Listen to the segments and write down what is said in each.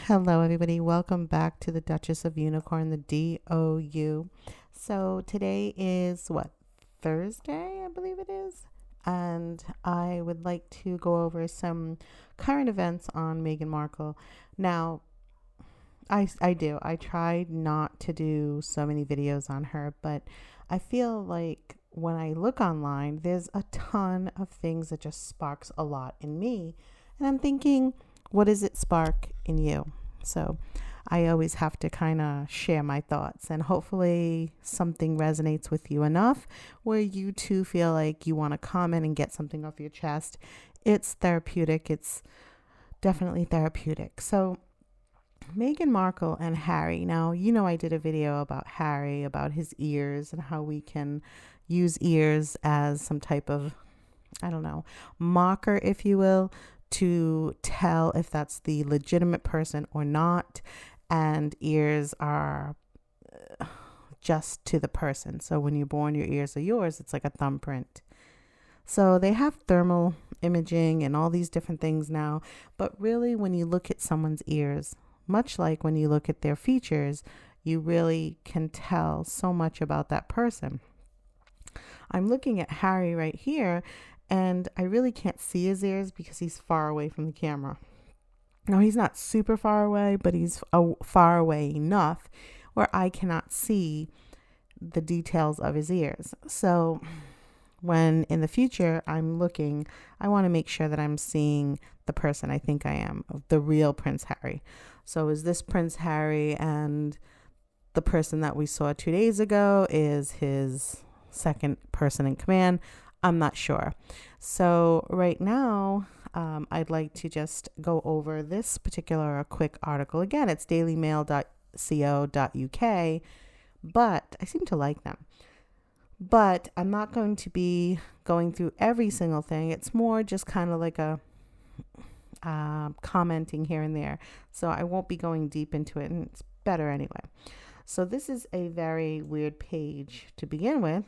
Hello, everybody. Welcome back to the Duchess of Unicorn, the DOU. So today is Thursday, I believe it is. And I would like to go over some current events on Meghan Markle. Now, I tried not to do so many videos on her, but I feel like when I look online, there's a ton of things that just sparks a lot in me. And I'm thinking, what does it spark in you? So I always have to kind of share my thoughts, and hopefully something resonates with you enough where you too feel like you want to comment and get something off your chest. It's therapeutic. It's definitely therapeutic. So Meghan Markle and Harry. Now, I did a video about Harry, about his ears and how we can use ears as some type of, marker, if you will, to tell if that's the legitimate person or not. And ears are just to the person. So when you're born, your ears are yours. It's like a thumbprint. So they have thermal imaging and all these different things now. But really, when you look at someone's ears, much like when you look at their features, you really can tell so much about that person. I'm looking at Harry right here, and I really can't see his ears because he's far away from the camera. Now, he's not super far away, but he's far away enough where I cannot see the details of his ears. So when in the future I'm looking, I want to make sure that I'm seeing the person I think I am, the real Prince Harry. So is this Prince Harry, and the person that we saw 2 days ago is his second person in command? I'm not sure. So right now, I'd like to just go over this particular quick article. Again, it's dailymail.co.uk, but I seem to like them. But I'm not going to be going through every single thing. It's more just kind of like a commenting here and there. So I won't be going deep into it, and it's better anyway. So this is a very weird page to begin with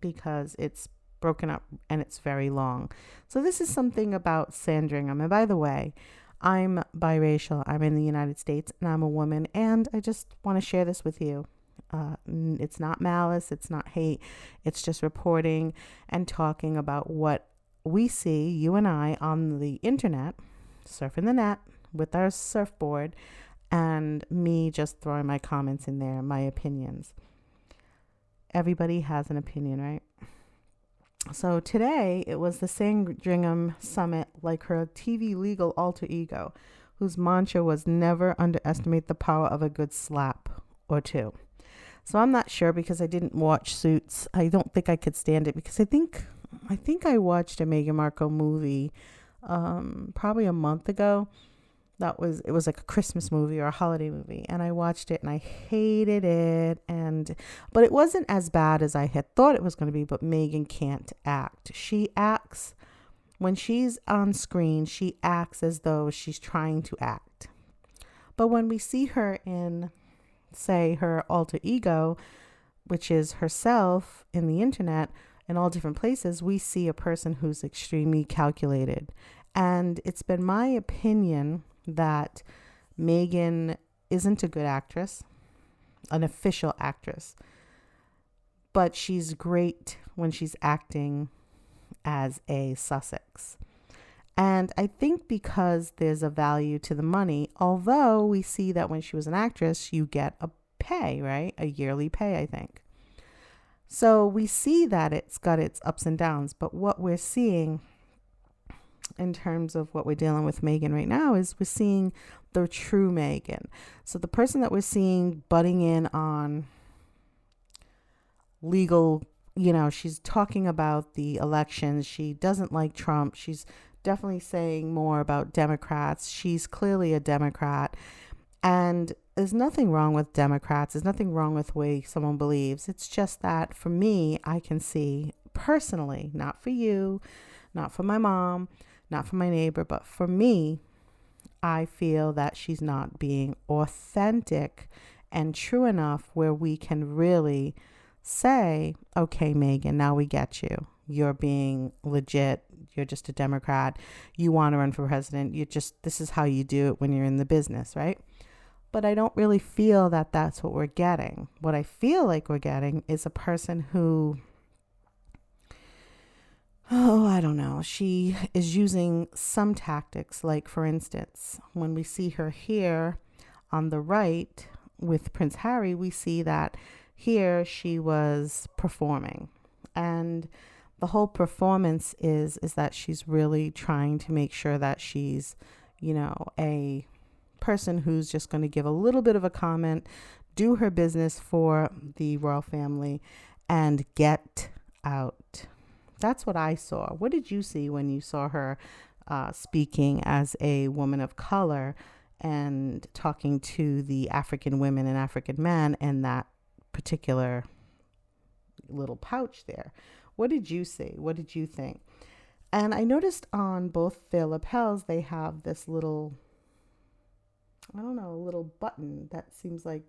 because it's broken up and it's very long. So this is something about Sandringham. And by the way, I'm biracial. I'm in the United States and I'm a woman, and I just want to share this with you. It's not malice. It's not hate. It's just reporting and talking about what we see, you and I, on the internet, surfing the net with our surfboard, and me just throwing my comments in there, my opinions. Everybody has an opinion, right? So today it was the Sandringham Summit, like her TV legal alter ego, whose mantra was never underestimate the power of a good slap or two. So I'm not sure because I didn't watch Suits. I don't think I could stand it because I think I watched a Meghan Markle movie probably a month ago. It was like a Christmas movie or a holiday movie, and I watched it and I hated it. But it wasn't as bad as I had thought it was going to be. But Meghan can't act. She acts when she's on screen. She acts as though she's trying to act. But when we see her in, say, her alter ego, which is herself in the internet in all different places, we see a person who's extremely calculated. And it's been my opinion that Meghan isn't a good actress, an official actress, but she's great when she's acting as a Sussex. And I think because there's a value to the money, although we see that when she was an actress, you get a pay, right? A yearly pay, I think. So we see that it's got its ups and downs, but what we're seeing in terms of what we're dealing with Meghan right now is we're seeing the true Meghan. So the person that we're seeing butting in on legal, she's talking about the elections. She doesn't like Trump. She's definitely saying more about Democrats. She's clearly a Democrat. And there's nothing wrong with Democrats. There's nothing wrong with the way someone believes. It's just that for me, I can see personally, not for you, not for my mom, not for my neighbor, but for me, I feel that she's not being authentic and true enough where we can really say, okay, Meghan, now we get you. you're being legit. You're just a Democrat. You want to run for president. This is how you do it when you're in the business, right? But I don't really feel that that's what we're getting. What I feel like we're getting is a person who, I don't know. She is using some tactics. Like, for instance, when we see her here on the right with Prince Harry, we see that here she was performing. And the whole performance is that she's really trying to make sure that she's, a person who's just going to give a little bit of a comment, do her business for the royal family, and get out. That's what I saw. What did you see when you saw her speaking as a woman of color and talking to the African women and African men and that particular little pouch there? What did you see? What did you think? And I noticed on both their lapels, they have this little, little button that seems like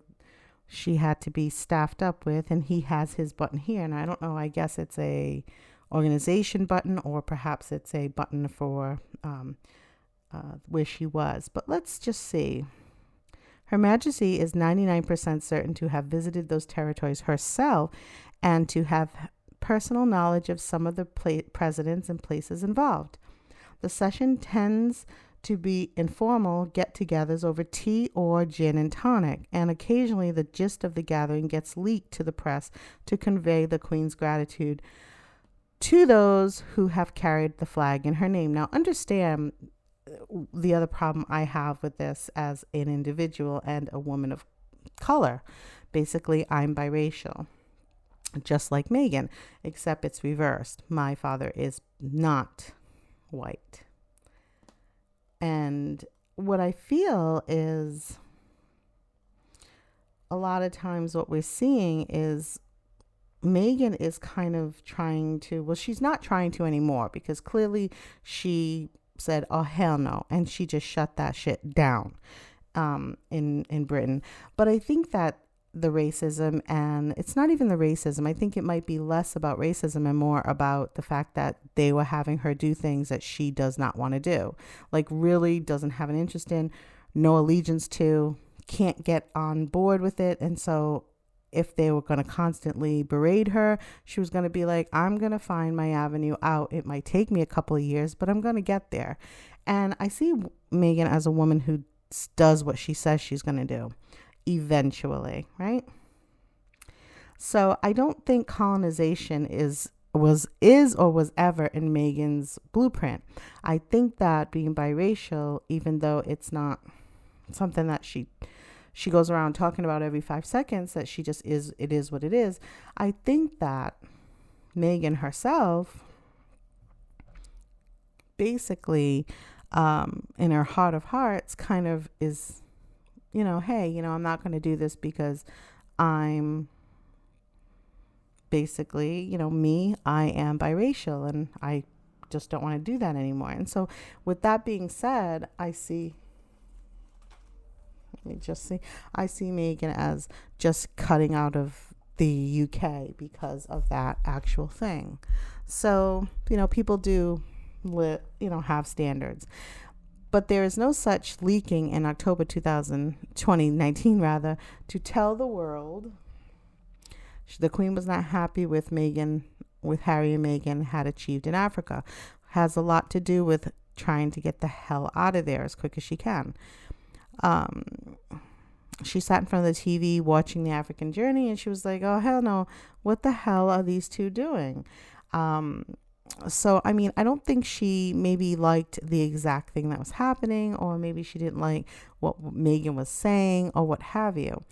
she had to be staffed up with, and he has his button here. And I don't know, I guess it's a organization button, or perhaps it's a button for where she was. But let's just see. Her Majesty is 99% certain to have visited those territories herself and to have personal knowledge of some of the presidents and places involved. The session tends to be informal get-togethers over tea or gin and tonic, and occasionally the gist of the gathering gets leaked to the press to convey the Queen's gratitude to those who have carried the flag in her name. Now, understand the other problem I have with this as an individual and a woman of color. Basically, I'm biracial, just like Meghan, except it's reversed. My father is not white. And what I feel is a lot of times what we're seeing is Meghan is kind of trying to, well, she's not trying to anymore, because clearly she said, oh, hell no. And she just shut that shit down in Britain. But I think that the racism, and it's not even the racism, I think it might be less about racism and more about the fact that they were having her do things that she does not want to do, like really doesn't have an interest in, no allegiance to, can't get on board with it. And so if they were going to constantly berate her, she was going to be like, I'm going to find my avenue out. It might take me a couple of years, but I'm going to get there. And I see Meghan as a woman who does what she says she's going to do eventually, right? So I don't think colonization was ever in Meghan's blueprint. I think that being biracial, even though it's not something that she goes around talking about every 5 seconds, that she just is, it is what it is. I think that Meghan herself basically, in her heart of hearts, kind of is, hey, I'm not going to do this because I'm basically, me, I am biracial and I just don't want to do that anymore. And so with that being said, I see Meghan as just cutting out of the UK because of that actual thing. So, people do, have standards. But there is no such leaking in October 2019 to tell the world the Queen was not happy with Harry and Meghan had achieved in Africa. Has a lot to do with trying to get the hell out of there as quick as she can. She sat in front of the TV watching the African journey, and she was like, oh, hell no, what the hell are these two doing? So, I mean, I don't think she maybe liked the exact thing that was happening, or maybe she didn't like what Meghan was saying or what have you.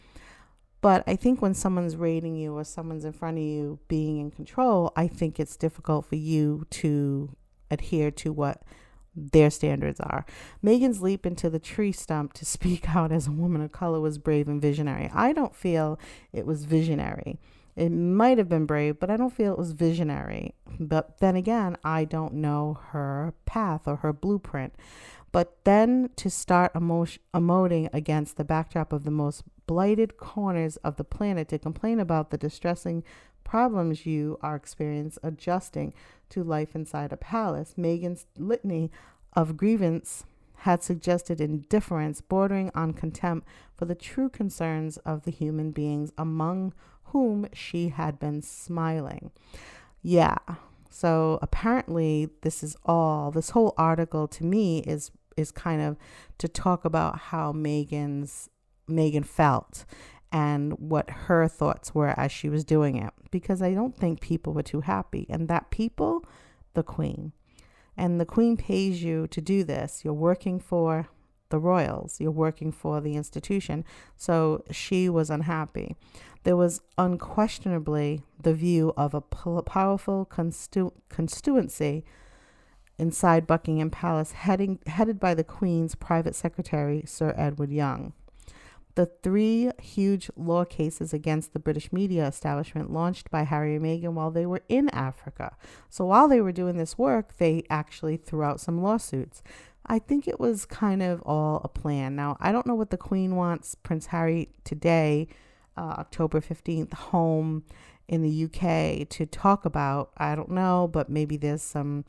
But I think when someone's rating you or someone's in front of you being in control, I think it's difficult for you to adhere to what their standards are. Meghan's leap into the tree stump to speak out as a woman of color was brave and visionary. I don't feel it was visionary. It might have been brave, but I don't feel it was visionary. But then again, I don't know her path or her blueprint. But then to start emoting against the backdrop of the most blighted corners of the planet to complain about the distressing problems you are experiencing adjusting to life inside a palace. Meghan's litany of grievance had suggested indifference bordering on contempt for the true concerns of the human beings among whom she had been smiling. Yeah. So apparently this whole article to me is kind of to talk about how Meghan felt and what her thoughts were as she was doing it, because I don't think people were too happy. And that people, the Queen. And the Queen pays you to do this. You're working for the royals. You're working for the institution. So she was unhappy. There was unquestionably the view of a powerful constituency inside Buckingham Palace, headed by the Queen's private secretary, Sir Edward Young. The 3 huge law cases against the British media establishment launched by Harry and Meghan while they were in Africa. So while they were doing this work, they actually threw out some lawsuits. I think it was kind of all a plan. Now, I don't know what the Queen wants Prince Harry today, October 15th, home in the UK to talk about. I don't know, but maybe there's some,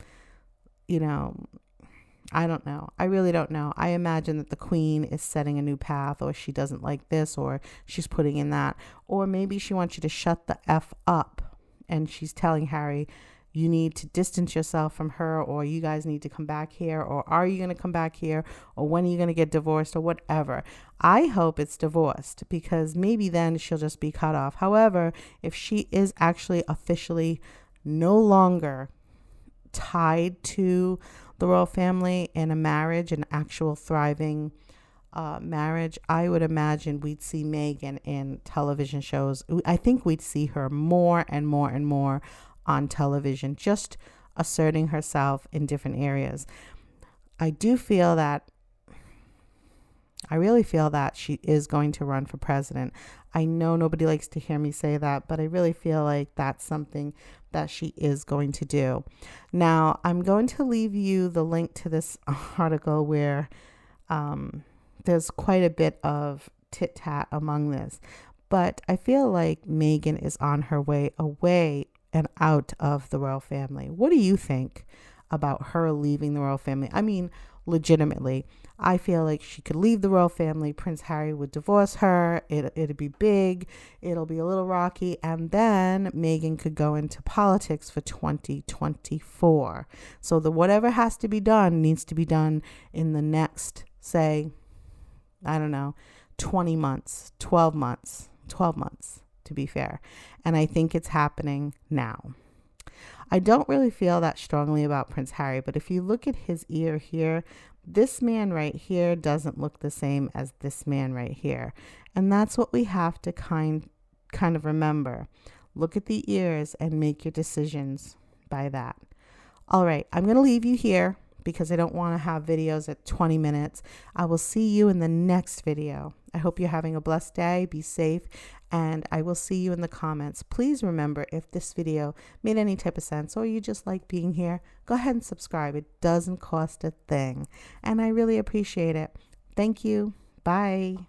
I don't know. I really don't know. I imagine that the Queen is setting a new path, or she doesn't like this, or she's putting in that, or maybe she wants you to shut the F up, and she's telling Harry, you need to distance yourself from her, or you guys need to come back here, or are you going to come back here, or when are you going to get divorced, or whatever. I hope it's divorced, because maybe then she'll just be cut off. However, if she is actually officially no longer tied to the royal family in a marriage, an actual thriving marriage, I would imagine we'd see Meghan in television shows. I think we'd see her more and more and more on television, just asserting herself in different areas. I really feel that she is going to run for president. I know nobody likes to hear me say that, but I really feel like that's something that she is going to do. Now, I'm going to leave you the link to this article where there's quite a bit of tit-tat among this, but I feel like Meghan is on her way away and out of the royal family. What do you think about her leaving the royal family? I mean, legitimately, I feel like she could leave the royal family. Prince Harry would divorce her. It'd be big. It'll be a little rocky. And then Meghan could go into politics for 2024. So whatever has to be done needs to be done in the next, say, I don't know, 20 months, 12 months to be fair. And I think it's happening now. I don't really feel that strongly about Prince Harry, but if you look at his ear here, this man right here doesn't look the same as this man right here. And that's what we have to kind of remember. Look at the ears and make your decisions by that. All right, I'm going to leave you here because I don't want to have videos at 20 minutes. I will see you in the next video. I hope you're having a blessed day. Be safe. And I will see you in the comments. Please remember, if this video made any type of sense or you just like being here, go ahead and subscribe. It doesn't cost a thing. And I really appreciate it. Thank you. Bye.